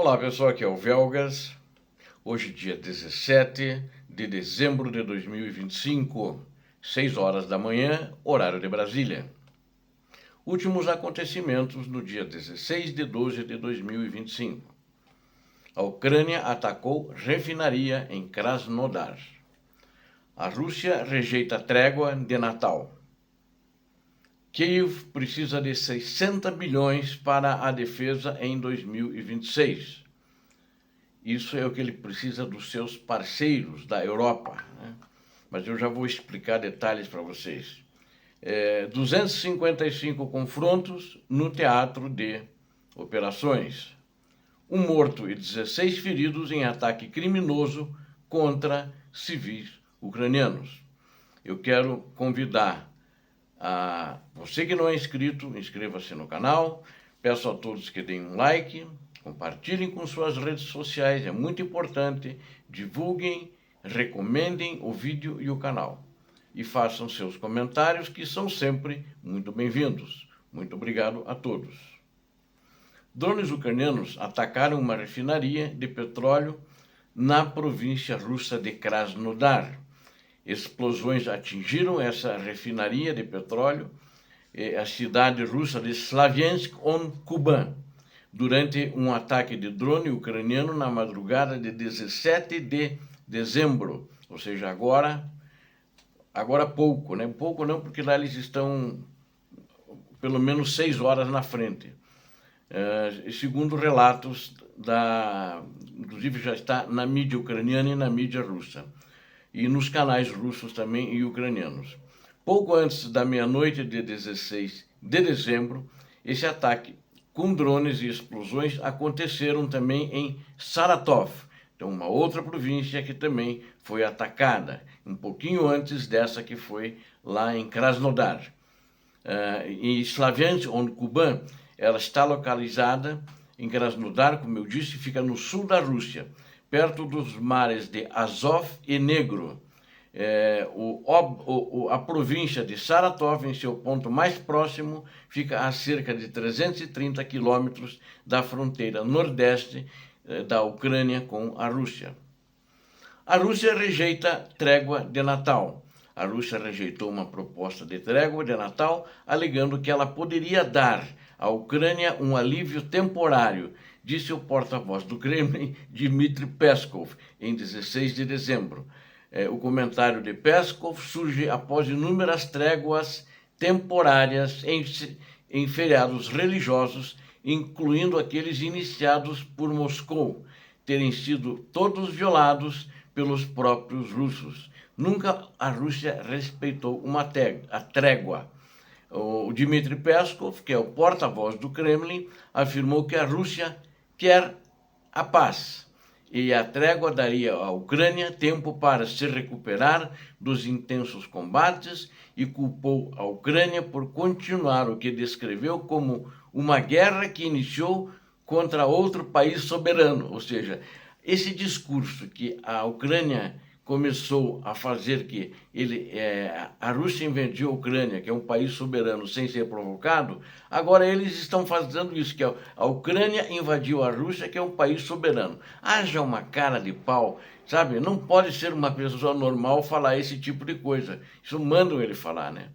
Olá pessoal, aqui é o Velgas. Hoje dia 17 de dezembro de 2025, 6 horas da manhã, horário de Brasília. Últimos acontecimentos no dia 16 de 12 de 2025. A Ucrânia atacou refinaria em Krasnodar. A Rússia rejeita trégua de Natal. Kiev precisa de 60 bilhões para a defesa em 2026. Isso é o que ele precisa dos seus parceiros da Europa, né? Mas eu já vou explicar detalhes para vocês. 255 confrontos no teatro de operações. Um morto e 16 feridos em ataque criminoso contra civis ucranianos. Eu quero convidar a você que não é inscrito, inscreva-se no canal. Peço a todos que deem um like, compartilhem com suas redes sociais, é muito importante. Divulguem, recomendem o vídeo e o canal. E façam seus comentários, que são sempre muito bem-vindos. Muito obrigado a todos. Drones ucranianos atacaram uma refinaria de petróleo na província russa de Krasnodar. Explosões atingiram essa refinaria de petróleo, a cidade russa de Slaviansk-on-Kuban, durante um ataque de drone ucraniano na madrugada de 17 de dezembro, ou seja, agora pouco, né? Pouco não, porque lá eles estão pelo menos 6 horas na frente. Segundo relatos inclusive já está na mídia ucraniana e na mídia russa, e nos canais russos também e ucranianos. Pouco antes da meia-noite de 16 de dezembro, esse ataque com drones e explosões aconteceram também em Saratov, então uma outra província que também foi atacada, um pouquinho antes dessa que foi lá em Krasnodar. Em Slaviansk-on-Kuban, ela está localizada em Krasnodar, como eu disse, fica no sul da Rússia, perto dos mares de Azov e Negro. A província de Saratov, em seu ponto mais próximo, fica a cerca de 330 quilômetros da fronteira nordeste da Ucrânia com a Rússia. A Rússia rejeita trégua de Natal. A Rússia rejeitou uma proposta de trégua de Natal, alegando que ela poderia dar à Ucrânia um alívio temporário, disse o porta-voz do Kremlin, Dmitry Peskov, em 16 de dezembro. O comentário de Peskov surge após inúmeras tréguas temporárias em feriados religiosos, incluindo aqueles iniciados por Moscou, terem sido todos violados pelos próprios russos. Nunca a Rússia respeitou a trégua. O Dmitry Peskov, que é o porta-voz do Kremlin, afirmou que a Rússia quer a paz e a trégua daria à Ucrânia tempo para se recuperar dos intensos combates e culpou a Ucrânia por continuar o que descreveu como uma guerra que iniciou contra outro país soberano. Ou seja, esse discurso que a Ucrânia começou a fazer que a Rússia invadiu a Ucrânia, que é um país soberano sem ser provocado, agora eles estão fazendo isso, que a Ucrânia invadiu a Rússia, que é um país soberano. Haja uma cara de pau, sabe? Não pode ser uma pessoa normal falar esse tipo de coisa. Isso mandam ele falar, né?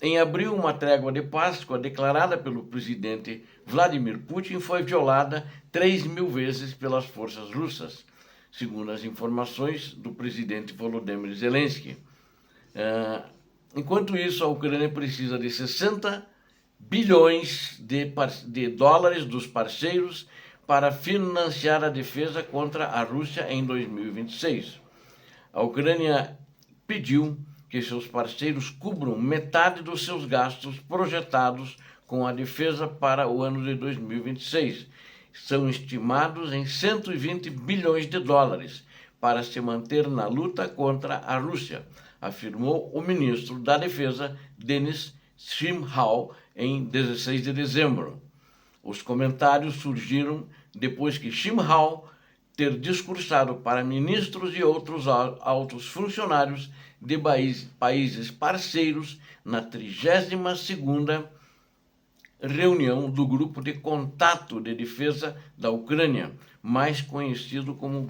Em abril, uma trégua de Páscoa declarada pelo presidente Vladimir Putin foi violada 3.000 vezes pelas forças russas, segundo as informações do presidente Volodymyr Zelensky. Enquanto isso, a Ucrânia precisa de 60 bilhões de dólares dos parceiros para financiar a defesa contra a Rússia em 2026. A Ucrânia pediu que seus parceiros cubram metade dos seus gastos projetados com a defesa para o ano de 2026. São estimados em 120 bilhões de dólares para se manter na luta contra a Rússia, afirmou o ministro da Defesa, Denis Shmyhal, em 16 de dezembro. Os comentários surgiram depois que Shmyhal ter discursado para ministros e outros altos funcionários de países parceiros na 32ª reunião do Grupo de Contato de Defesa da Ucrânia, mais conhecido como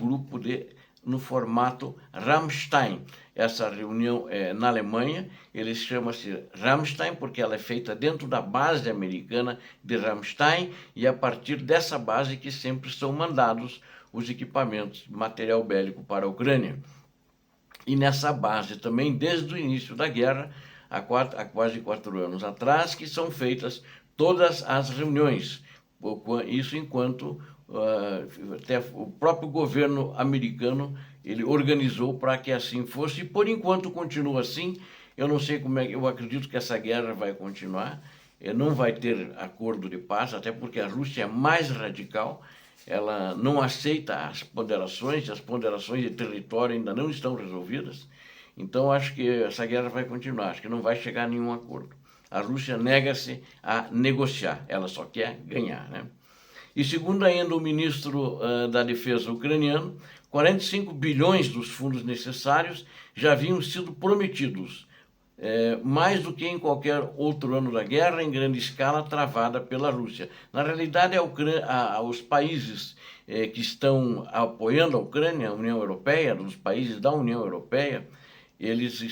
no formato Rammstein. Essa reunião é na Alemanha, ele chama-se Rammstein porque ela é feita dentro da base americana de Rammstein, e é a partir dessa base que sempre são mandados os equipamentos, material bélico para a Ucrânia. E nessa base também, desde o início da guerra, há quase 4 anos atrás, que são feitas todas as reuniões. Isso enquanto até o próprio governo americano ele organizou para que assim fosse, e por enquanto continua assim. Eu não sei como é que, eu acredito que essa guerra vai continuar, não vai ter acordo de paz, até porque a Rússia é mais radical, ela não aceita as ponderações de território ainda não estão resolvidas. Então acho que essa guerra vai continuar, acho que não vai chegar a nenhum acordo. A Rússia nega-se a negociar, ela só quer ganhar, né? E segundo ainda o ministro da Defesa ucraniano, 45 bilhões dos fundos necessários já haviam sido prometidos, mais do que em qualquer outro ano da guerra em grande escala travada pela Rússia. Na realidade, os países que estão apoiando a Ucrânia, a União Europeia, os países da União Europeia, eles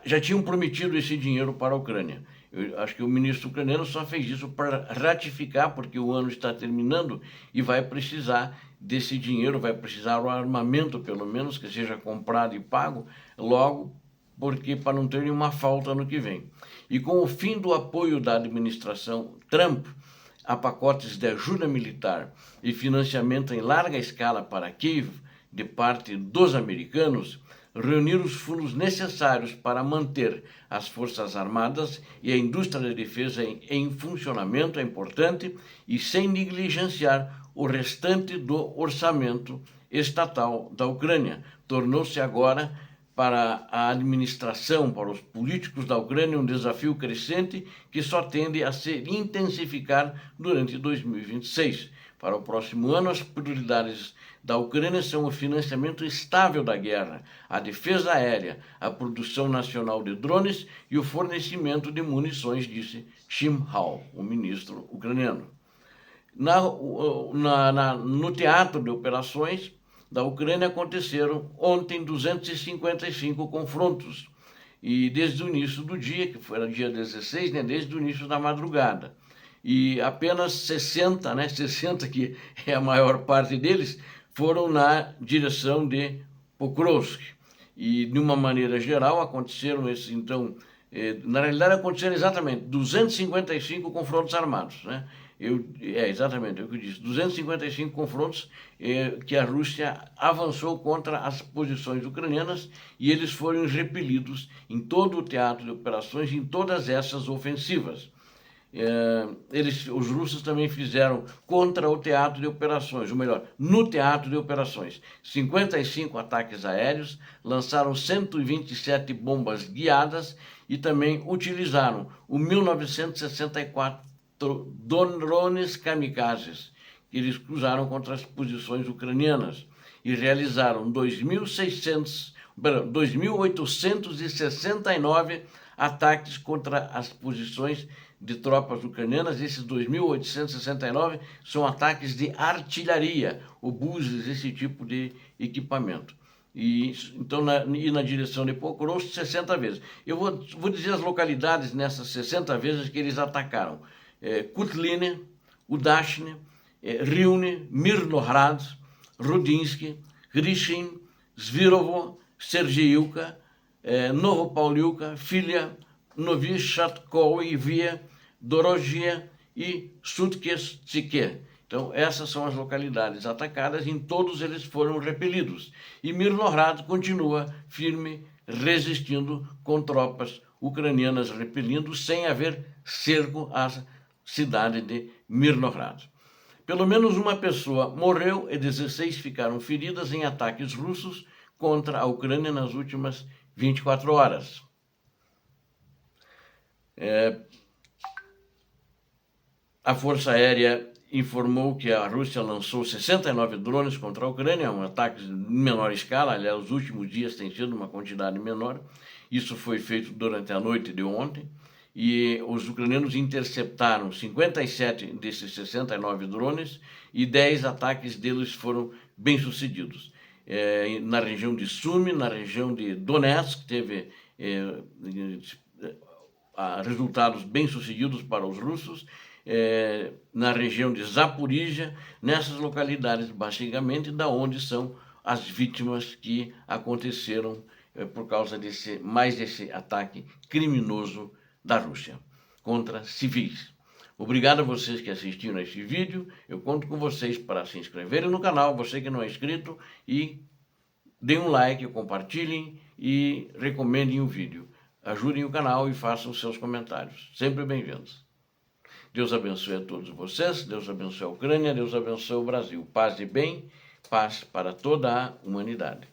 já tinham prometido esse dinheiro para a Ucrânia. Eu acho que o ministro ucraniano só fez isso para ratificar, porque o ano está terminando e vai precisar desse dinheiro, vai precisar o armamento, pelo menos, que seja comprado e pago logo, porque para não ter nenhuma falta no que vem. E com o fim do apoio da administração Trump a pacotes de ajuda militar e financiamento em larga escala para Kiev de parte dos americanos, reunir os fundos necessários para manter as Forças Armadas e a indústria de defesa em funcionamento é importante, e sem negligenciar o restante do orçamento estatal da Ucrânia. Tornou-se agora para a administração, para os políticos da Ucrânia, um desafio crescente que só tende a se intensificar durante 2026. Para o próximo ano, as prioridades da Ucrânia são o financiamento estável da guerra, a defesa aérea, a produção nacional de drones e o fornecimento de munições, disse Shimhal, o ministro ucraniano. No teatro de operações da Ucrânia aconteceram ontem 255 confrontos, e desde o início do dia, que foi dia 16, né, desde o início da madrugada. E apenas 60, né, 60 que é a maior parte deles, foram na direção de Pokrovsk. E, de uma maneira geral, aconteceram esses, então, na realidade aconteceram exatamente 255 confrontos armados, né? Exatamente é o que eu disse, 255 confrontos que a Rússia avançou contra as posições ucranianas, e eles foram repelidos em todo o teatro de operações, em todas essas ofensivas. Os russos também fizeram contra o teatro de operações, ou melhor, no teatro de operações, 55 ataques aéreos, lançaram 127 bombas guiadas e também utilizaram o 1964 drones kamikazes que eles usaram contra as posições ucranianas, e realizaram 2.869 ataques contra as posições de tropas ucranianas. Esses 2.869 são ataques de artilharia, obuses, esse tipo de equipamento. E então na direção de Pokrovsk 60 vezes. Eu vou dizer as localidades nessas 60 vezes que eles atacaram: Kutline, Udashne, Riune, Mirnohrad, Rudinsky, Grishin, Zvirovo, Sergeyivka, Novopauliuka, Filia, Novi Shatkoivia, Dorojia e Sutkestsike. Então, essas são as localidades atacadas, e em todos eles foram repelidos. E Mirnohrad continua firme, resistindo, com tropas ucranianas repelindo, sem haver cerco à cidade de Mirnohrad. Pelo menos uma pessoa morreu e 16 ficaram feridas em ataques russos contra a Ucrânia nas últimas 24 horas. A Força Aérea informou que a Rússia lançou 69 drones contra a Ucrânia, um ataque de menor escala. Aliás, os últimos dias tem sido uma quantidade menor. Isso foi feito durante a noite de ontem. e os ucranianos interceptaram 57 desses 69 drones e 10 ataques deles foram bem-sucedidos. Na região de Sumy, na região de Donetsk, teve resultados bem-sucedidos para os russos, na região de Zaporizhia, nessas localidades, basicamente, da onde são as vítimas que aconteceram por causa desse ataque criminoso da Rússia contra civis. Obrigado a vocês que assistiram a este vídeo. Eu conto com vocês para se inscreverem no canal, você que não é inscrito, e deem um like, compartilhem e recomendem o vídeo. Ajudem o canal e façam seus comentários. Sempre bem-vindos. Deus abençoe a todos vocês, Deus abençoe a Ucrânia, Deus abençoe o Brasil. Paz e bem, paz para toda a humanidade.